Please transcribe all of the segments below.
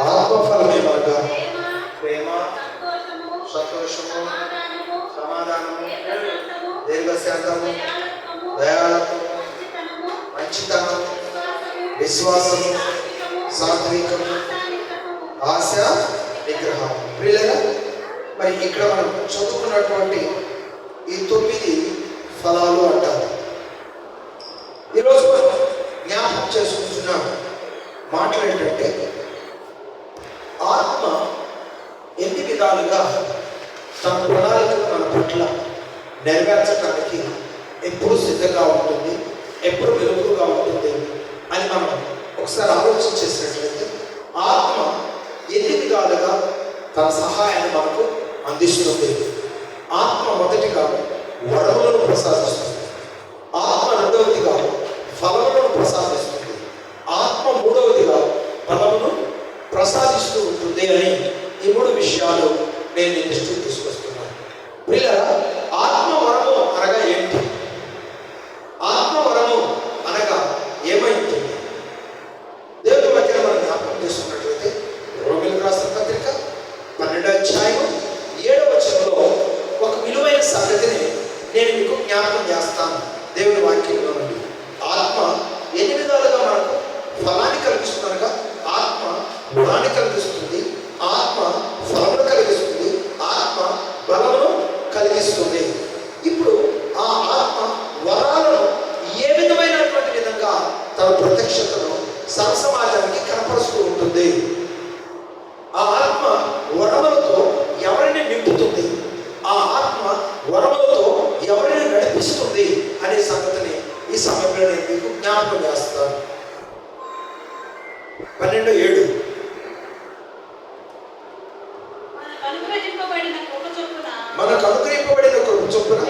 ఆత్మఫలమేమనగా ప్రేమ, సంతోషము, సమాధానము, దీర్ఘశాంతము, దయాళత్వము, మంచితనము, విశ్వాసము, సాత్వికము, ఆశ నిగ్రహం. ప్రియులరా, మరి ఇక్కడ మనం చదువుకున్నటువంటి ఈ 9 ఫలాలు అంటారు. ఈరోజు మనం జ్ఞాపకం చేసుకుంటున్న మాటలు ఏంటంటే, ఆత్మ ఎన్ని విధాలుగా తన ప్రణాళికలు మన పట్ల నెరవేర్చడానికి ఎప్పుడు సిద్ధంగా ఉంటుంది, ఎప్పుడు వెలుగుగా ఉంటుంది అని మనం ఒకసారి ఆలోచన చేసినట్లయితే, ఆత్మ ఎన్ని విధాలుగా తన సహాయాన్ని మనకు అందిస్తుంది. ఆత్మ మొదటిగా వరములను ప్రసాదిస్తుంది. ఆత్మ రెండవదిగా ఫలములను ప్రసాదిస్తుంది. ఆత్మ మూడవదిగా ఫలమును ప్రసాదిస్తూ ఉంటుంది అని ఈ 3 విషయాలు నేను దృష్టికి తీసుకొస్తున్నాను. పిల్లరా, ఆత్మ వరము అనగా ఏంటి? ఆత్మ వరము అనగా ఏమైంది? దేవుని వాక్యం మనం జ్ఞాపకం చేసుకున్నట్లయితే రోమీయులకు రాసిన పత్రిక 12వ అధ్యాయం 7వ వచనంలో ఒక విలువైన సంగతిని నేను మీకు జ్ఞాపకం చేస్తాను. దేవుని వాక్యంలో నుండి ఆత్మ ఎన్ని విధాలుగా మనకు ఫలాన్ని కలిగిస్తుందనగా, ఆత్మ గుణాన్ని కలిగిస్తుంది, ఆత్మ ఫలమును కలిగిస్తుంది, ఆత్మ బలమును కలిగిస్తుంది. ఇప్పుడు ఆ ఆత్మ వరాలను ఏ విధమైనటువంటి విధంగా తన ప్రత్యక్షతను సమాజానికి కనపరుస్తూ ఉంటుంది. ఆ ఆత్మ వరములతో ఎవరిని నింపుతుంది, ఆ ఆత్మ వరములతో ఎవరిని నడిపిస్తుంది అనే సంగతిని ఈ సమయంలో నేను మీకు జ్ఞాపకం చేస్తాను. 12:7 మనకు అనుగ్రహింపబడిన కృప చొప్పున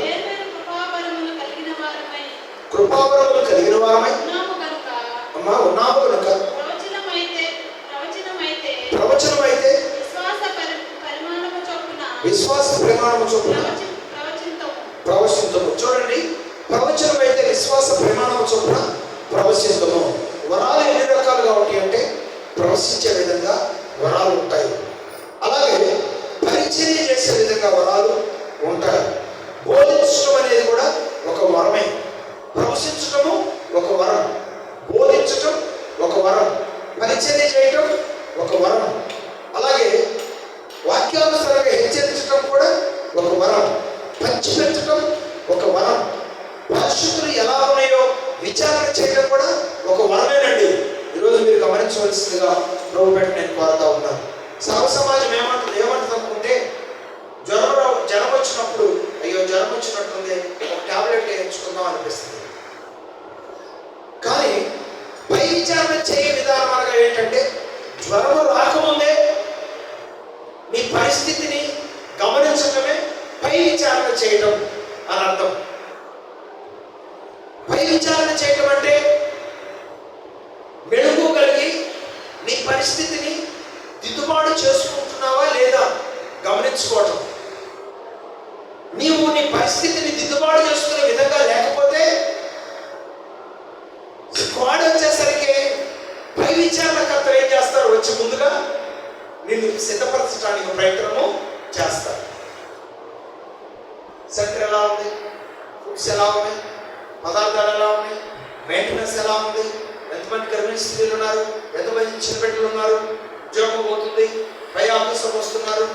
కృపావరములు కలిగిన వారమై ఉన్నాము కనుక ప్రవచనమైతే విశ్వాస ప్రమాణము చొప్పున ప్రవచింతము. చూడండి, ప్రవచనమైతే విశ్వాస ప్రమాణము చొప్పున ప్రవచింతము. వరాలు ఎన్ని రకాలుగా ఉంటాయి అంటే, ప్రవచించే విధంగా వరాలు ఉంటాయి. అలాగే పరిచర్య చేసే విధంగా వరాలు ఉంటాయి. బోధించడం అనేది కూడా ఒక వరమే. ప్రవచించటము ఒక వరం, బోధించటం ఒక వరం, పరిచర్య చేయటం ఒక వరం. అలాగే వాక్యానుసారంగా హెచ్చరించటం కూడా ఒక వరం, పంచిపెట్టడం ఒక వరం, పరిస్థితులు ఎలా ఉన్నాయో విచారణ చేయడం కూడా ఒక వరమేనండి. ఈరోజు మీరు గమనించవలసిందిగా ప్రభు పెట్టి నేను కోరుతా ఉన్నాను. సమాజం ఏమంటుంది అనుకుంటే, జ్వరం వచ్చినప్పుడు అయ్యో జ్వరం వచ్చినట్టుంది, ఒక టాబ్లెట్ వేయించుకుందాం అనిపిస్తుంది. కానీ పై విచారణ చేయ విధానం అనగా ఏంటంటే, జ్వరం రాకముందే నీ పరిస్థితిని గమనించడమే పై విచారణ చేయడం అని అర్థం. పై విచారణ చేయడం అంటే మెళుగు కలిగి నీ పరిస్థితిని దిద్దుబాటు చేసుకుంటున్నావా లేదా గమనించుకోవటం. నీవు నీ పరిస్థితిని దిద్దుబాటు చేసుకునే విధంగా లేకపోతే స్క్వాడ్ వచ్చేసరికి పై విచారణకర్తలు ఏం చేస్తారు, వచ్చి ముందుగా నిన్ను సిద్ధపరచడానికి ప్రయత్నము చేస్తారు. సెంటర్ ఎలా ఉంది, ఫుడ్స్ ఎలా ఉన్నాయి, పదార్థాలు ఎలా ఉన్నాయి, మెయింటెనెన్స్ ఎలా ఉంది, ఎంతమంది గర్భిణీ స్త్రీలు ఉన్నారు, ఎంతమంది చిన్నబిడ్డలు ఉన్నారు, ఉద్యోగం పోతుంది, పై ఆఫీసర్ వస్తున్నారు,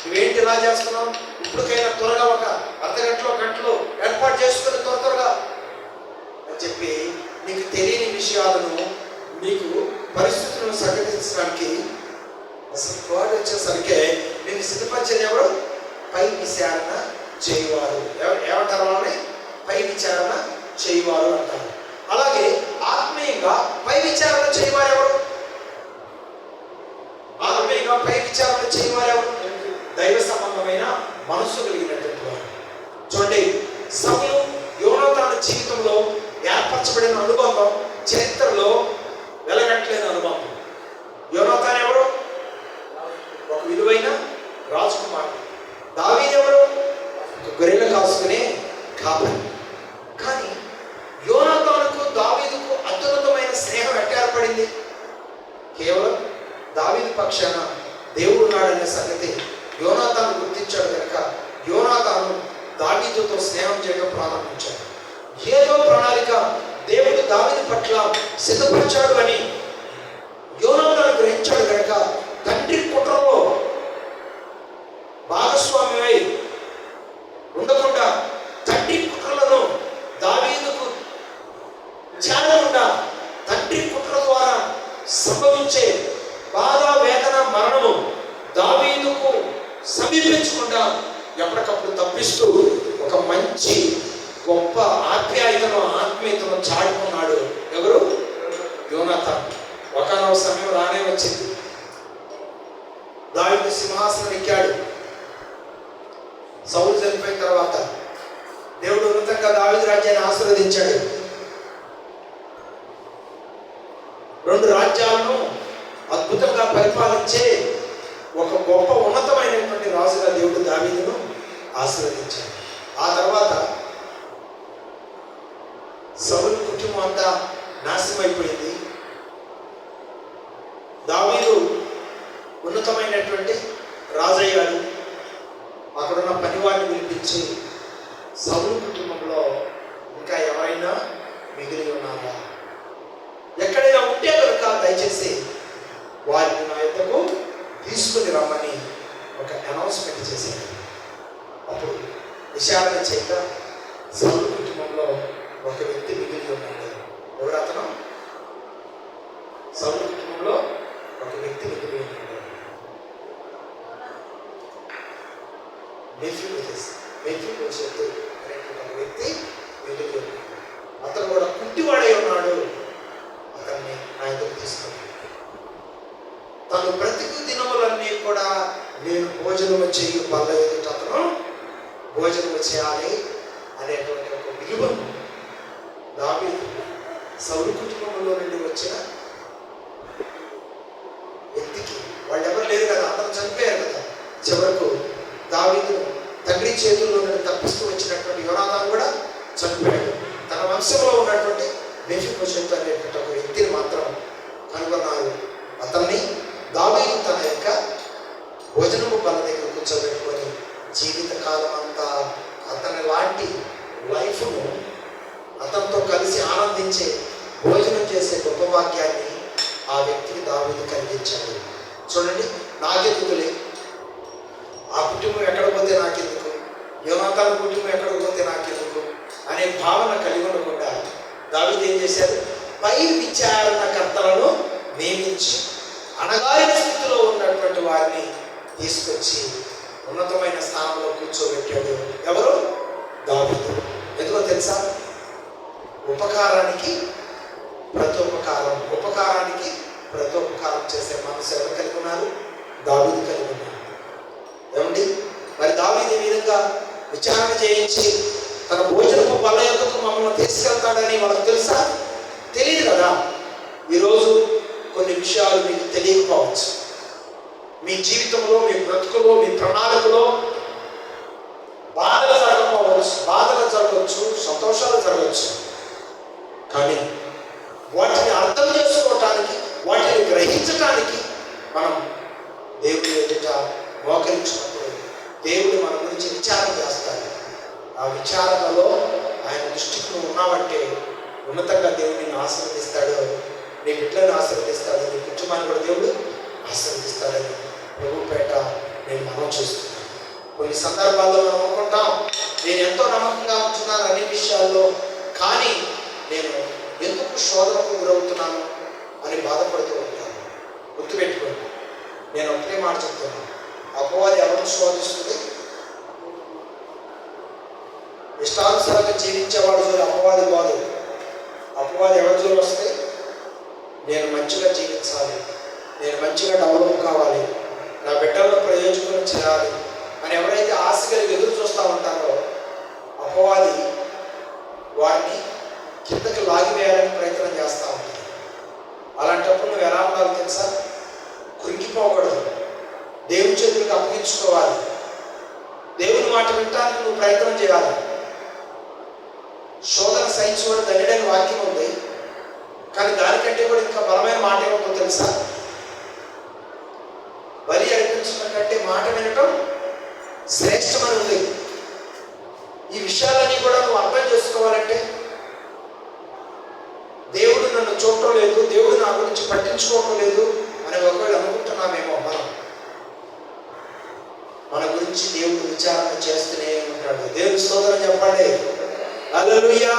నువ్వేంటి ఇలా చేస్తున్నావు, ఇప్పటికైనా త్వరగా ఒక అర్ధగంటలో గంటలో ఏర్పాటు చేసుకుని త్వరగా అని చెప్పి నీకు తెలియని విషయాలను, నీకు పరిస్థితులను సంఘటించడానికి అసలు కోడ్ వచ్చేసరికి నేను సిద్ధపరిచేది ఎవరు? పై విచారణ చేయవారు. ఏమంటారు వాళ్ళని? పై విచారణ చేయవారు అంటారు. అలాగే ఆత్మీయంగా పై విచారణ చేయవారు ఎవరు? ఆత్మీయంగా పై విచారణ చేయవారు ఎవరు? దైవ సంబంధమైన మనస్సు కలిగినటువంటి వారు. చూడండి, సౌలు యోనాతాను జీవితంలో ఏర్పరచబడిన అనుబంధం చరిత్రలో వెలగట్లేని అనుబంధం. యోనాతాను ఎవరు? ఒక విలువైన రాజకుమారుడు. దావీదు ఎవరు? ఒక గొర్రెలు కాసుకునే కాపరి. కానీ యోనాతానుకు దావీదుకు అత్యున్నతమైన స్నేహం ఎట్లా ఏర్పడింది? కేవలం దావీదు పక్షాన దేవుడు ఉన్నాడనే సంగతి యోనాతాను గుర్తించాడు కనుక యోనాతాను దావీదుతో స్నేహం చేయడం ప్రారంభించాడు. ఏదో ప్రణాళిక దేవుడు దావీదు పట్ల సిద్ధపరిచాడు అని యోనాతాను గ్రహించాడు కనుక తండ్రి కుట్రలో భాగస్వామ్యమై ఉండకుండా తండ్రి కుట్రలను దావీదుకు చేరకుండా తండ్రి కుట్ర ద్వారా సంభవించే బాధ, వేదన, మరణము దావీదుకు సమీపించకుండా ఎప్పటికప్పుడు తప్పిస్తూ ఒక మంచి గొప్ప ఆత్మీయతను చాటుకున్నాడు. ఎవరు? యోనాతాను. ఒకనొక సమయం రానే వచ్చింది. దావీదు సింహాసనం ఎక్కాడు. సౌలు చనిపోయిన తర్వాత దేవుడు ఉన్నతంగా దావీదు రాజ్యాన్ని ఆశీర్వదించాడు. 2 రాజ్యాలను అద్భుతంగా పరిపాలించే ఒక గొప్ప ఉన్నతమైనటువంటి రాజుగా దేవుడు దావీదును ఆశీర్వదించాడు. ఆ తర్వాత సౌలు కుటుంబం అంతా నాశనమైపోయింది. దావీదు ఉన్నతమైనటువంటి రాజయ్యాడు. అక్కడున్న పనివాడిని పిలిపించి సౌలు కుటుంబంలో ఇంకా ఎవరైనా మిగిలి ఉన్నారా, ఎక్కడైనా ఉంటే కనుక దయచేసి వారిని నా యొద్దకు తీసుకుని రమ్మని ఒక అనౌన్స్మెంట్ చేశాడు. అప్పుడు విచారణ చేయక సౌలు కుటుంబంలో ఒక వ్యక్తి మిగిలి ఉన్నాడు. ఎవరు అతను? సౌలు కుటుంబంలో ఒక వ్యక్తి మిగిలి ఉన్నాడు. మెఫీబోషెతు అనేటువంటి ఒక వ్యక్తి మిగిలి ఉన్నాడు. అతను కూడా కుంటివాడై ఉన్నాడు. అతన్ని నా దగ్గర తీసుకున్నాడు. తను బ్రతికు దినములన్నీ కూడా నేను భోజనము చేయి బల్ల ఎదుట అతను భోజనము చేయాలి అనేటువంటి ఒక విలువను దావీదు సౌలు కుటుంబంలో నుండి వచ్చిన వ్యక్తికి, వాళ్ళు ఎవరు లేరు కదా, అందరూ చనిపోయారు కదా. చివరకు దావీదు తండ్రి చేతుల్లో నుండి తప్పిస్తూ వచ్చినటువంటి యోనాతాను కూడా చనిపోయాడు. తన వంశంలో ఉన్నటువంటి మెఫీబోషెతు అనేటువంటి ఒక వ్యక్తిని మాత్రం కనుగొన్నారు. అతన్ని దావీదు తన యొక్క భోజనము బల్ల దగ్గర కూర్చోబెట్టుకొని జీవితకాలం అంతా అతని లాంటి లైఫ్ను అతనితో కలిసి ఆనందించే భోజనం చేసే గొప్ప భాగ్యాన్ని ఆ వ్యక్తికి దావీదు కలిగించాడు. చూడండి, నాకెందుకులే, ఆ కుటుంబం ఎక్కడ పోతే నాకెందుకు, యోనాతాను కుటుంబం ఎక్కడ పోతే నాకెందుకు అనే భావన కలిగి ఉండకుండా దావీదు ఏం చేశారు? పై విచారణకర్తలను నియమించి అణగారిన స్థితిలో ఉన్నటువంటి వారిని తీసుకొచ్చి ఉన్నతమైన స్థానంలో కూర్చోబెట్టాడు. ఎవరు? దావీదు. ఎందుకో తెలుసా? ఉపకారానికి ప్రతోపకారం చేసే మనసు ఎవరు కలిగి ఉన్నారు? దావీదు కలిగి ఉన్నారు. ఏమండి, మరి దావీదు ఈ విధంగా విచారణ చేయించి తన భోజనపు బల్ల యొద్దకు మమ్మల్ని తీసుకెళ్తాడని వాళ్ళకి తెలుసా? తెలియదు కదా. ఈరోజు కొన్ని విషయాలు మీకు తెలియకపోవచ్చు. మీ జీవితంలో, మీ బ్రతుకులో, మీ ప్రణాళికలో బాధలు జరగవచ్చు, సంతోషాలు జరగవచ్చు. కానీ వాటిని అర్థం చేసుకోవటానికి, వాటిని గ్రహించటానికి మనం దేవుడి ఎదుట మోకరించినప్పుడు దేవుడు మన గురించి విచారణ చేస్తాడు. ఆ విచారణలో ఆయన దృష్టికి నువ్వు ఉన్నావంటే ఉన్నతంగా దేవుడు నిన్ను ఆశీర్వదిస్తాడు, నీ బిడ్డలను ఆశీర్వదిస్తాడు, నీ కుటుంబాన్ని కూడా దేవుడు ఆశీర్వదిస్తాడని ప్రభు పేట నేను మనం చూస్తున్నాను. కొన్ని సందర్భాల్లో మనం అనుకుంటాం, నేను ఎంతో నమ్మకంగా ఉంటున్నాను అన్ని విషయాల్లో, కానీ నేను ఎందుకు శోధనకు గురవుతున్నాను అని బాధపడుతూ ఉంటాను. గుర్తుపెట్టుకోండి, నేను ఒకే మాట చెప్తున్నాను, అపవాది ఎవరు శోధిస్తుంది? ఇష్టానుసారంగా జీవించేవాడు జోలు అపవాది కాదు. అపవాది ఎవరి జోలు వస్తే నేను మంచిగా జీవించాలి, నేను మంచిగా డెవలప్ కావాలి, నా బిడ్డలను ప్రయోజనం చేయాలి అని ఎవరైతే ఆశ కలిగి ఎదురు చూస్తూ ఉంటారో అపవాది వారిని కిందకి లాగివేయాలని ప్రయత్నం చేస్తూ ఉంటుంది. అలాంటప్పుడు నువ్వు ఎలా ఉండాలి తెలుసా? కృంగిపోకూడదు, దేవుని చేతులకు అప్పగించుకోవాలి, దేవుని మాట వినటానికి నువ్వు ప్రయత్నం చేయాలి. శోధన సహించుకోవడం ధన్యుడైన వాక్యం ఉంది, కానీ దానికంటే కూడా ఇంకా బలమైన మాట ఏమో తెలుసా? మాట వినటం శ్రేష్టమని ఉంది. ఈ విషయాలన్నీ కూడా నువ్వు అర్థం చేసుకోవాలంటే దేవుడు నన్ను చూడటం లేదు, దేవుడు నా గురించి పట్టించుకోవటం లేదు అని ఒకవేళ అనుకుంటున్నామేమో, మన గురించి దేవుడు విచారణ చేస్తూనే ఉంటాడు. దేవుని స్తోత్రం చెప్పండి. హల్లెలూయా.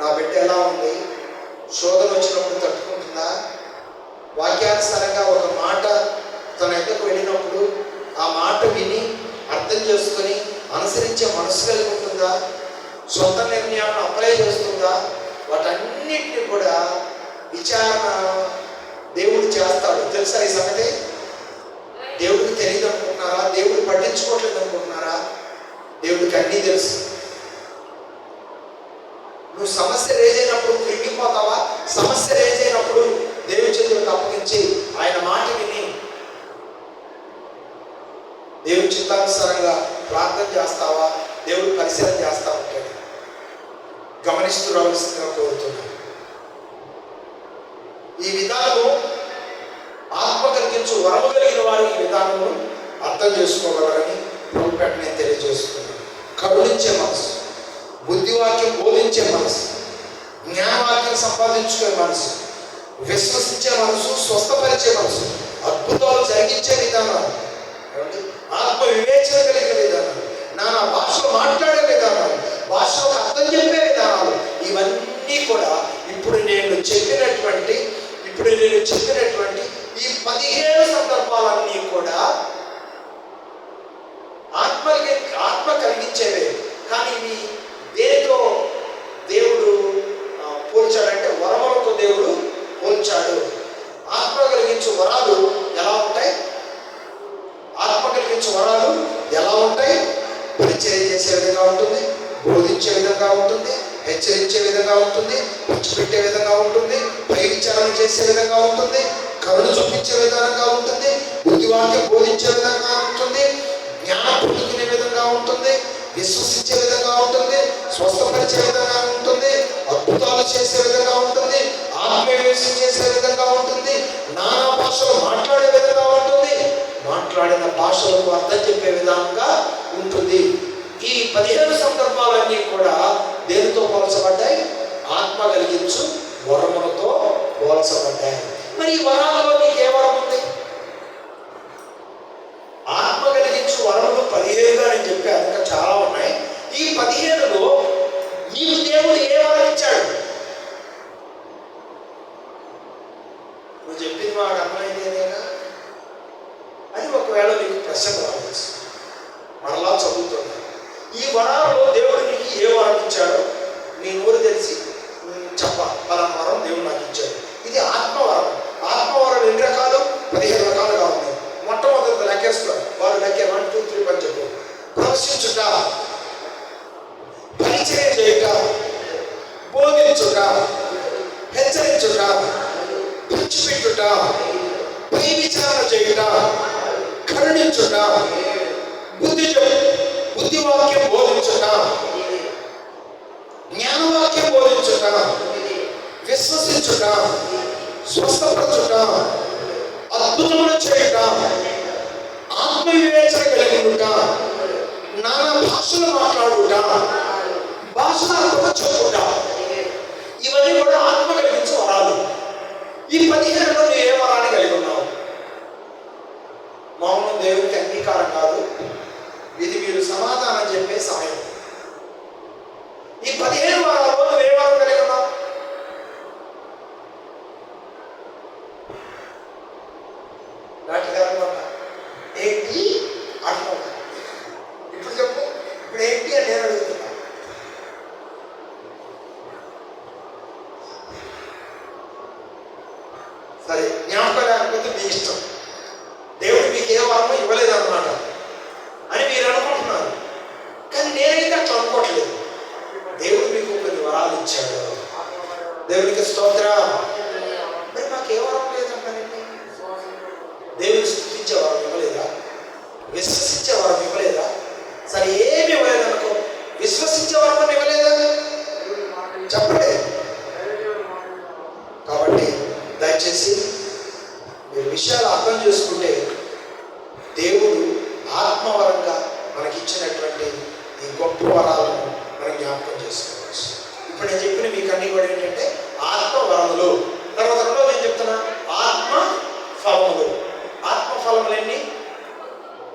నా బిడ్డ ఎలా ఉంది? శోధన వచ్చినప్పుడు తట్టుకుంటుందా? వాక్యానుసారంగా ఒక మాట తన ఎద్దకు వెళ్ళినప్పుడు ఆ మాట విని అర్థం చేసుకొని అనుసరించే మనసు కలిగి ఉంటుందా? సొంత నిర్ణయాలను అప్లై చేస్తుందా? వాటన్నిటిని కూడా విచారణ దేవుడు చేస్తాడు. తెలుసా ఈ సంగతి? దేవుడికి తెలియదు అనుకుంటున్నారా? దేవుడు పట్టించుకోవట్లేదు అనుకుంటున్నారా? దేవుడికి అన్నీ తెలుసు. నువ్వు సమస్య రేజైనప్పుడు కృంగిపోతావా? సమస్య రేజైనప్పుడు దేవుడి చేతులకు అప్పగించి ఆయన మాట విని దేవుడి చిత్తానుసారంగా ప్రార్థన చేస్తావా? దేవుడు పరిశీలన చేస్తా ఉంటాడు. గమనిస్తూ రావాల్సిందిగా కోరుతున్నాను. ఈ విధానము ఆత్మ కలిగించు వరము కలిగిన వారు ఈ విధానము అర్థం చేసుకోగలరని ప్రభుపేట నేను తెలియజేస్తున్నాను. కరుణించే మనసు, బుద్ధివాక్యం బోధించే మనసు, జ్ఞానవాక్యం సంపాదించుకునే మనసు, విశ్వసించే మనసు, స్వస్థపరిచే మనసు, అద్భుతాలు జరిగించే విధానాలు, ఆత్మ వివేచన కలిగిన విధానాలు, నానా భాషలో మాట్లాడే విధానాలు, భాషలో అర్థం చెప్పే విధానాలు, ఇవన్నీ కూడా ఇప్పుడు నేను చెప్పినటువంటి ఈ 17 సందర్భాలన్నీ కూడా ఆత్మ కలిగించేవే. కానీ ఇవి దేనితో దేవుడు పోల్చాడంటే వరములతో దేవుడు పోల్చాడు. ఆత్మ కలిగించే వరాలు ఎలా ఉంటాయి? ఆత్మ కలిగించే వరాలు ఎలా ఉంటాయి? పరిచయం చేసే విధంగా ఉంటుంది, బోధించే విధంగా ఉంటుంది, హెచ్చరించే విధంగా ఉంటుంది, విడిచిపెట్టే విధంగా ఉంటుంది, పై విచారణ చేసే విధంగా ఉంటుంది, కరుణ చూపించే విధానంగా ఉంటుంది, బుద్ధివాక్యం బోధించే విధంగా ఉంటుంది, జ్ఞానం పొందుకునే విధంగా ఉంటుంది, విశ్వసించే విధంగా ఉంటుంది, స్వస్థపరిచే విధంగా ఉంటుంది, అద్భుతాలు చేసే విధంగా ఉంటుంది, ఆత్మవివేశం చేసే విధంగా ఉంటుంది, నానా భాషలు మాట్లాడే విధంగా ఉంటుంది, మాట్లాడిన భాషలకు అర్థం చెప్పే విధంగా ఉంటుంది. ఈ 17 సందర్భాలన్నీ కూడా దేనితో పోల్చబడ్డాయి? ఆత్మ కలిగించు వరములతో పోల్చబడ్డాయి. మరి ఈ వరాలలో నీకు ఏ వరం ఉంది? ఆత్మ కలిగించు వరములు 17గా నేను చెప్పాను, ఇంకా చాలా ఉన్నాయి. ఈ 17లో నీకు దేవుడు ఏ వరం ఇచ్చాడు? నువ్వు చెప్పింది మాకు అర్థమైందేనా అని ఒకవేళ నీకు ప్రశ్న రావచ్చు. మరలా చదువుతున్నా. ఈ వరాల్లో దేవుడు నీకు ఏ వరం ఇచ్చాడో నీ నోరు తెలిసి చెప్పాలి. పలానా వరం దేవుడు నాకు ఇచ్చాడు. ఇది ఆత్మవరం. ఆత్మవరం ఎన్ని రకాలు? 15 రకాలుగా ఉన్నాయి. మొట్టమొదటి లెక్కేస్తారు. వారు లెక్కే 1, 2, 3 అని చెప్పు. ప్రవశించుట, పరిచయం చేయుట, బోధించుట, హెచ్చరించుట, విడిచిపెట్టుట, పై విచారణ చేయుట, కరుణించుట, బుద్ధివాక్యం బోధించుట, జ్ఞానవాక్యం బోధించుట, విశ్వసించుట, స్వస్థపరచుట, అద్భుతములు చేయుట, ఆత్మవివేచన కలిగి ఉండుట, నానా భాషలు మాట్లాడుట, భాషల అర్థం చెప్పుట, ఇవన్నీ కూడా ఆత్మ కలిగించే వరాలు. ఈ 15లో నువ్వు ఏ వరాన్ని కలిగి ఉన్నావు? మౌనం దేవుడికి అంగీకారం కాదు. ఇది మీరు సమాధానం చెప్పే సమయం. ఈ 15 వారాల్లో నువ్వు ఏ వరం కలిగి ఉన్నావు? డాక్టర్ గారు ఏంటి అంటున్నావు? ఇప్పుడు చెప్పు, ఇప్పుడు ఏంటి అని నేను అడుగుతున్నా. సరే, జ్ఞాపకం లేకపోతే మీ ఇష్టం. దేవుడు మీకు ఏ వరమో ఇవ్వలేదన్నమాట అని మీరు అనుకుంటున్నారు. కానీ నేనైతే అట్లా అనుకోవట్లేదు. దేవుడు మీకు కొన్ని వరాలు ఇచ్చాడు. దేవుడికి స్తోత్రం. మరి మాకు ఏ వరం లేదంటారండి? దేవుని స్తుతించే వరం ఇవ్వలేదా? విశ్వసించే వరం ఇవ్వలేదా? సరే, ఏమి ఇవ్వలేదనుకో, విశ్వసించే వరం ఇవ్వలేదా? చెప్పండి. కాబట్టి దయచేసి మీరు విషయాలు అర్థం చేసుకుంటే దేవుడు ఇచ్చినటువంటి ఈ గొప్ప వరాలను మనం జ్ఞాపకం చేసుకోవచ్చు. ఇప్పుడు నేను చెప్పిన మీకు అన్ని కూడా ఏంటంటే ఆత్మ వరములు. తర్వాత రెండోది ఏం చెప్తున్నా, ఆత్మ ఫలములు. ఆత్మ ఫలములు ఎన్ని?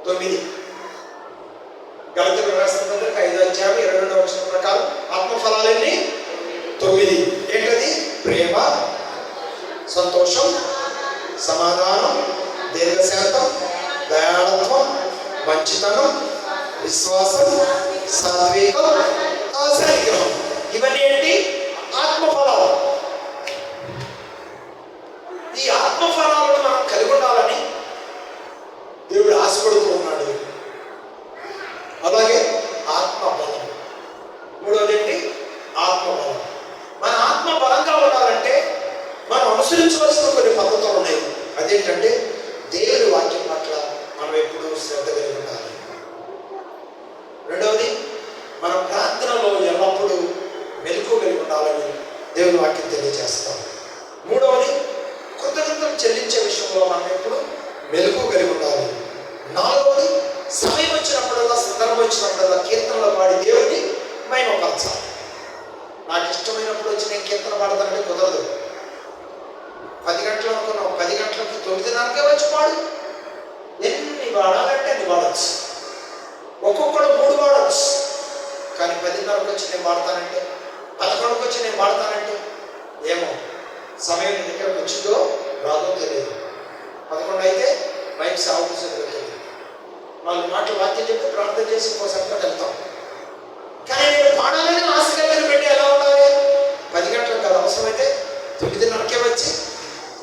9. గలతీయులకు రాసిన పత్రిక 5:22 ప్రకారం ఆత్మ ఫలాలు ఎన్ని? 9. ఏంటది? ప్రేమ, సంతోషం, సమాధానం, దీర్ఘశాంతం, దయాళత్వం, మంచితనం, విశ్వాసం, సాత్వికం, ఆశానిగ్రహం. ఇవన్నీ ఏంటి? ఆత్మఫలాలు. ఈ ఆత్మఫలాలను మనం కలిగి ఉండాలని దేవుడు ఆశపడుతూ ఉన్నాడు. అలాగే ఆత్మబలం. మూడవది ఏంటి? ఆత్మబలం. మన ఆత్మ బలంగా ఉండాలంటే మనం అనుసరించవలసిన కొన్ని పద్ధతులు ఉన్నాయి. అదేంటంటే దేవుని వాక్యం పట్ల మనం ఎప్పుడూ శ్రద్ధ కలిగి ఉండాలి. రెండవది, మన ప్రార్థనలో ఎల్లప్పుడూ మెలకువ కలిగి ఉండాలని దేవుని వాక్యం తెలియజేస్తాం. మూడవది, కృతజ్ఞతలు చెల్లించే విషయంలో మనం ఎప్పుడు మెలకువ కలిగి ఉండాలి. నాలుగవది, సమయం వచ్చినప్పుడల్లా, సందర్భం వచ్చినప్పుడల్లా కీర్తనలో పాడి దేవుడిని మహిమపరచాలి. నాకు ఇష్టమైనప్పుడు వచ్చి నేను కీర్తన పాడతానంటే కుదరదు. 10 గంటలు అనుకున్నాం, 10 గంటలకి 9:30కే వచ్చి పాడు. ఎన్ని పాడాలంటే అన్ని పాడవచ్చు. ఒక్కొక్కడు 3 పాడవచ్చు. కానీ 10:30కి వచ్చి నేను పాడతానంటే, 11కి వచ్చి నేను పాడతానంటే ఏమో సమయం ఎక్కడికి వచ్చిందో రాదో తెలియదు. 11 అయితే మైక్ సాగుతుందో తెలియదు. 4 మాటలు వాక్యం చెప్పి ప్రార్థన చేసి ఇంకోసారి వెళ్తాం. కానీ నేను పాడాలని ఆశ కలిగిన పెట్టి ఎలా ఉండాలి? 10 గంటలకు కాదు, అవసరమైతే 9:30కే వచ్చి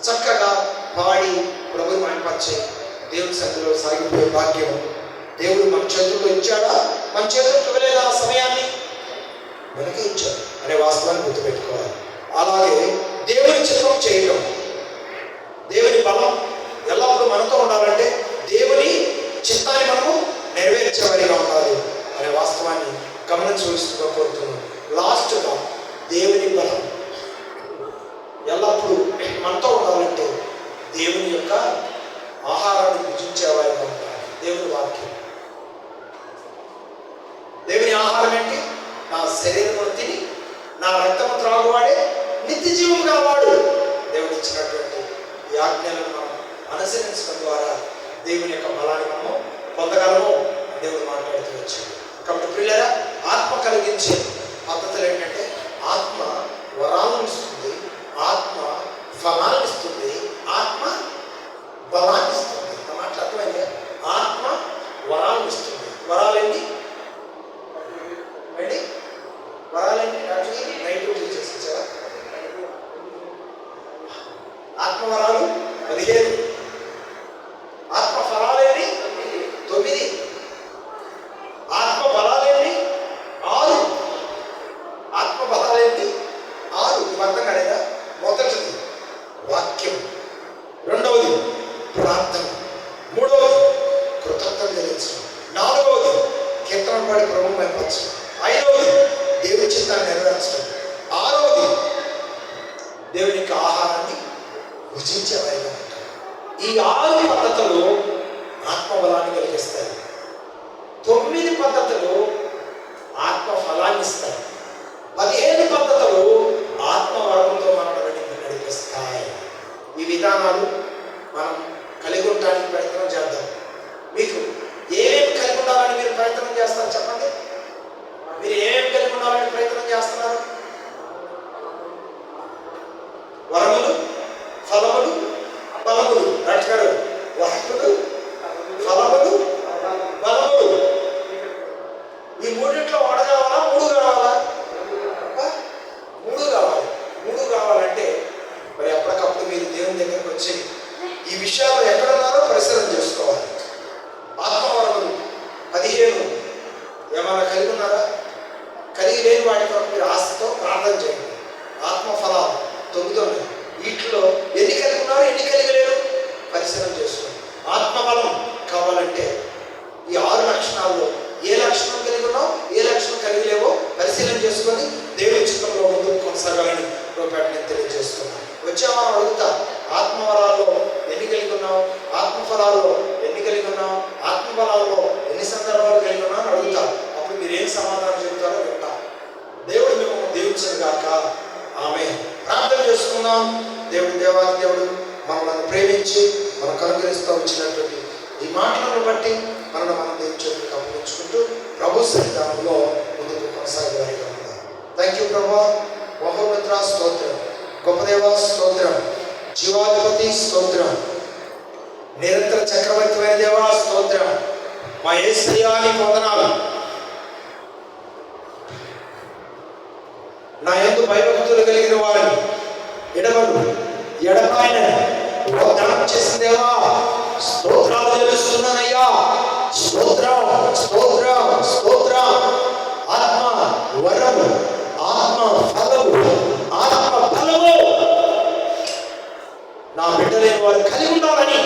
చక్కగా పాడి ప్రభుని మహిమపరిచి దేవుని సన్నిధిలో సాగిపోయే భాగ్యం దేవుడు మన చేతుల్లో ఇచ్చాడా? మన చేతుల్లో ఇవ్వలేదా? ఆ సమయాన్ని మనకే ఇచ్చాడు అనే వాస్తవాన్ని గుర్తుపెట్టుకోవాలి. అలాగే దేవుని చిత్తం చేయడం, దేవుని బలం ఎల్లప్పుడూ మనతో ఉండాలంటే దేవుని చిత్తాన్ని మనము నెరవేర్చేవారిగా ఉండాలి అనే వాస్తవాన్ని గమనించవలసిందిగా కోరుతున్నాను. లాస్ట్గా దేవుని బలం ఎల్లప్పుడూ మనతో ఉండాలంటే దేవుని యొక్క ఆహారాన్ని భుజించేవారిగా ఉండాలి. దేవుని వాక్యం, దేవుని ఆహారం ఏంటి? నా శరీరమును తిని నా రక్తము త్రాగువాడే నిత్య జీవం గలవాడు. దేవుడు ఇచ్చినటువంటి ఈ ఆజ్ఞలను మనం అనుసరించడం ద్వారా దేవుని యొక్క బలాన్ని మనము పొందగలము. దేవుడు మాట్లాడుతూ వచ్చాడు. కాబట్టి ప్రియులారా, ఆత్మ కలిగించే పద్ధతులు ఏంటంటే ఆత్మ వరాలను ఇస్తుంది, ఆత్మ ఫలాన్ని ఇస్తుంది, ఆత్మ బలాన్ని ఇస్తుంది. నా మాట అర్థమైంది? ఆత్మ వరాలను ఇస్తుంది. వరాలేంటి? వరాలేంటి? నైట్ చేసేసారా? ఆత్మవరాలు 15, ఆత్మ ఫలాలేని 9, ఆత్మ బలాలేని 6, ఆత్మ బలాలేని 6. అర్థం కాలేదా? మొదటిది వాక్యం, రెండవది ప్రార్థన, మూడవది కృతజ్ఞతలు చెల్లించడం, నాలుగవది కీర్తన పాడి ప్రభువుని మహిమపరచడం, ఐదవది దేవుని చిత్తాన్ని నెరవేర్చడం, ఆరవది దేవుని యొక్క ఆహారాన్ని భుజించేవారిగా ఉంటారు. ఈ 6 పద్ధతులు ఆత్మబలాన్ని కలిగిస్తాయి. 9 పద్ధతులు ఆత్మ ఫలాన్ని ఇస్తాయి. 15 పద్ధతులు ఆత్మవరంతో మనల్ని నడిపిస్తాయి. ఈ విధానాలు మనం కలిగి ఉండడానికి ప్రయత్నం చేద్దాం. మీకు ఏమేమి కలిగి ఉండాలని మీరు ప్రయత్నం చేస్తారు చెప్పండి? మీరు ఏమేమి కలిగి ఉండాలని ప్రయత్నం చేస్తున్నారు? వరములు, ఫలములు, బలములు. డాక్టర్ గారు, వరములు, ఫలములు, బలములు. ఈ మూడింట్లో ఒకటి కావాలా? 3 కావాలా? 3 కావాలి. 3 కావాలంటే మరి ఎప్పటికప్పుడు మీరు దేవుని దగ్గరకు వచ్చి ఈ విషయాలు ఎక్కడున్నారో పరిశీలన చేసుకోవాలి. ఆత్మవరములు 15 ఏమైనా కలిగి ఉన్నారా? కలిగి లేని వాటి కొరకు మీరు ఆశతో ప్రార్థన చేయండి. ఆత్మఫలాలు 9 ఉన్నాయి. వీటిలో ఎన్ని కలిగి ఉన్నారో ఎన్ని కలిగి లేరు పరిశీలన చేసుకోండి. ఆత్మబలం కావాలంటే ఈ 6 లక్షణాల్లో ఏ లక్షణం కలిగి ఉన్నావు, ఏ లక్షణం కలిగి లేవో పరిశీలన చేసుకొని దేవుని చిత్తంలో ముందుకు కొనసాగాలని నేను తెలియజేస్తున్నాను. వచ్చే వారం అడుగుతా, ఆత్మవరాల్లో ఎన్ని కలిగి ఉన్నావు, ఆత్మఫలాల్లో ఎన్ని కలిగి ఉన్నాం, ఆత్మబలాల్లో ఎన్ని సందర్భాలు కలిగి ఉన్నా అని అడుగుతారు. అప్పుడు మీరు ఏం సమాధానం చెబుతారో వింటాం. దేవుడు మిమ్మల్ని దీవించను గాక. ఆమె ప్రార్థన చేసుకుందాం. దేవాది దేవుడు మనల్ని ప్రేమించి మనకు అనుగ్రహిస్తూ వచ్చినటువంటి ఈ మాటలను బట్టి మనల్ని మనం దేవుని అప్పగించుకుంటూ ప్రభు సన్నిధానంలో ముందుకు కొనసాగేవారిగా ఉందాం. థ్యాంక్ యూ ప్రభా. మహోన్నత స్తోత్రం, గొప్ప దేవా స్తోత్రం, జీవాధిపతి స్తోత్రం, నిరంతర చక్రవర్తిమైన దేవా స్తోత్రం. మా యేసయ్యా నీకు వందనాలు. నా యందు భయభక్తులు కలిగిన వారిని ఎడబాయన వాగ్దానం చేసిన దేవా స్తోత్రాలు చెల్లిస్తున్నానయ్యా. స్తోత్రం స్తోత్రం స్తోత్రం. ఆత్మ వరము, ఆత్మ ఫలము, ఆత్మ ఫలము నా బిడ్డలేని వారు కలిగి ఉండాలని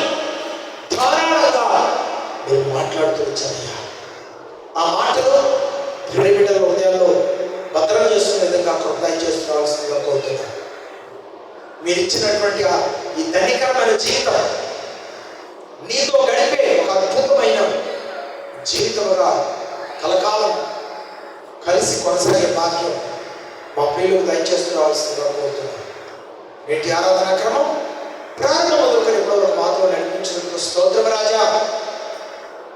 ధారాళంగా నేను మాట్లాడుతూ వచ్చానయ్యా. ఆ మాటలు బిడ్డల హృదయాల్లో భద్రం చేసుకునే విధంగా కృపణ చేసుకోవాల్సిందిగా కోరుతున్నాను. మీరు ఇచ్చినటువంటి ఈ ధన్యకరమైన జీవితం, నీతో గడిపే ఒక అద్భుతమైన జీవితంగా కలకాలం కలిసి కొనసాగే భాగ్యం మా ప్రియులకు దయచేస్తూ రావాల్సిందిగా కోరుతున్నాను. నేటి ఆరాధన క్రమం ప్రారంభ మొదలుకొని ఎప్పుడో మాతో నడిపించినందుకు స్తోత్రం రాజా.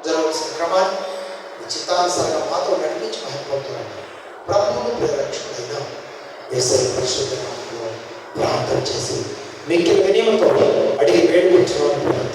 జరగవలసిన క్రమాన్ని ఈ చిత్తానుసారంగా మాతో నడిపించి మహిమపడుతున్నాను. ప్రభువును ప్రేరక్షకుడైన యేసయ్య పరిశుద్ధ నామములో ప్రార్థన చేసి మీకు వినయంతో అడిగి వేడుకుంటున్నాను.